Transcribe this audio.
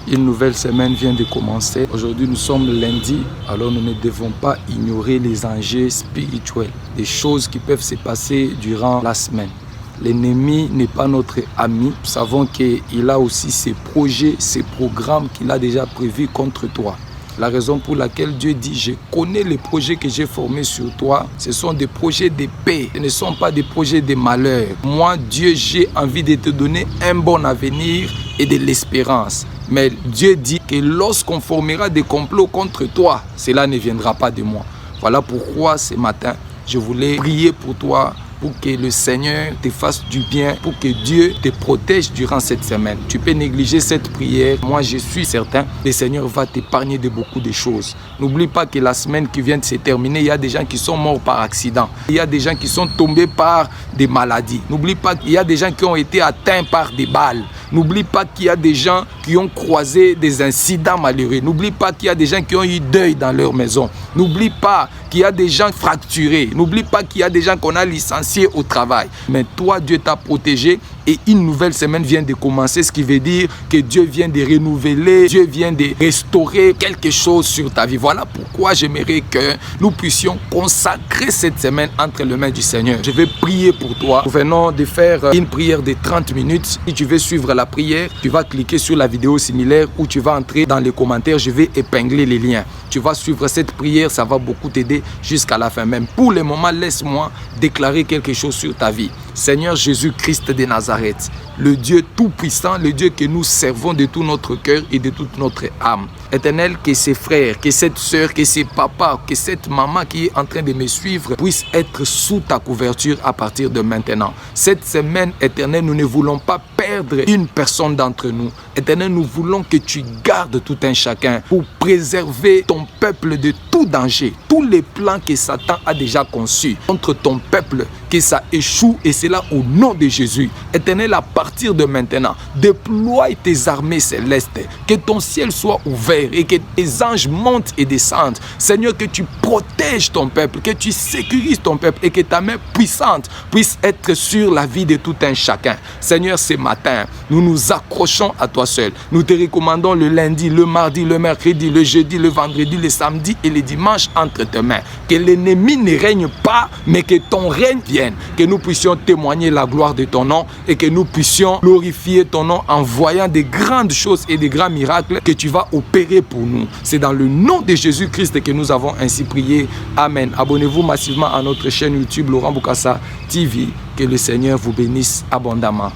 Une nouvelle semaine vient de commencer. Aujourd'hui, nous sommes lundi, alors nous ne devons pas ignorer les enjeux spirituels, des choses qui peuvent se passer durant la semaine. L'ennemi n'est pas notre ami. Nous savons qu'il a aussi ses projets, ses programmes qu'il a déjà prévus contre toi. La raison pour laquelle Dieu dit « Je connais les projets que j'ai formés sur toi. Ce sont des projets de paix. Ce ne sont pas des projets de malheur. Moi, Dieu, j'ai envie de te donner un bon avenir et de l'espérance. » Mais Dieu dit que lorsqu'on formera des complots contre toi, cela ne viendra pas de moi. Voilà pourquoi ce matin, je voulais prier pour toi, pour que le Seigneur te fasse du bien, pour que Dieu te protège durant cette semaine. Tu peux négliger cette prière. Moi, je suis certain que le Seigneur va t'épargner de beaucoup de choses. N'oublie pas que la semaine qui vient de se terminer, il y a des gens qui sont morts par accident. Il y a des gens qui sont tombés par des maladies. N'oublie pas qu'il y a des gens qui ont été atteints par des balles. N'oublie pas qu'il y a des gens qui ont croisé des incidents malheureux. N'oublie pas qu'il y a des gens qui ont eu deuil dans leur maison. N'oublie pas qu'il y a des gens fracturés. N'oublie pas qu'il y a des gens qu'on a licenciés au travail. Mais toi, Dieu t'a protégé et une nouvelle semaine vient de commencer, ce qui veut dire que Dieu vient de renouveler, Dieu vient de restaurer quelque chose sur ta vie. Voilà pourquoi j'aimerais que nous puissions consacrer cette semaine entre les mains du Seigneur. Je vais prier pour toi. Nous venons de faire une prière de 30 minutes. Si tu veux suivre la prière, tu vas cliquer sur la vidéo similaire ou tu vas entrer dans les commentaires. Je vais épingler les liens. Tu vas suivre cette prière, ça va beaucoup t'aider jusqu'à la fin même. Pour le moment, laisse-moi déclarer quelque chose sur ta vie. Seigneur Jésus-Christ de Nazareth, le Dieu tout-puissant, le Dieu que nous servons de tout notre cœur et de toute notre âme. Éternel, que ces frères, que cette soeur, que ces papas, que cette maman qui est en train de me suivre puissent être sous ta couverture à partir de maintenant. Cette semaine, Éternel, nous ne voulons pas perdre une personne d'entre nous. Éternel, nous voulons que tu gardes tout un chacun pour préserver ton peuple de tout danger. Tous les plans que Satan a déjà conçus contre ton peuple, que ça échoue et c'est là au nom de Jésus. Éternel, à partir de maintenant, déploie tes armées célestes, que ton ciel soit ouvert et que tes anges montent et descendent. Seigneur, que tu protèges ton peuple, que tu sécurises ton peuple et que ta main puissante puisse être sur la vie de tout un chacun. Seigneur, ce matin, nous nous accrochons à toi seul. Nous te recommandons le lundi, le mardi, le mercredi, le jeudi, le vendredi, le samedi et le dimanche entre tes mains. Que l'ennemi ne règne pas, mais que ton règne vienne. Que nous puissions témoigner la gloire de ton nom et que nous puissions glorifier ton nom en voyant des grandes choses et des grands miracles que tu vas opérer pour nous. C'est dans le nom de Jésus-Christ que nous avons ainsi prié. Amen. Abonnez-vous massivement à notre chaîne YouTube Laurent Bokassa TV. Que le Seigneur vous bénisse abondamment.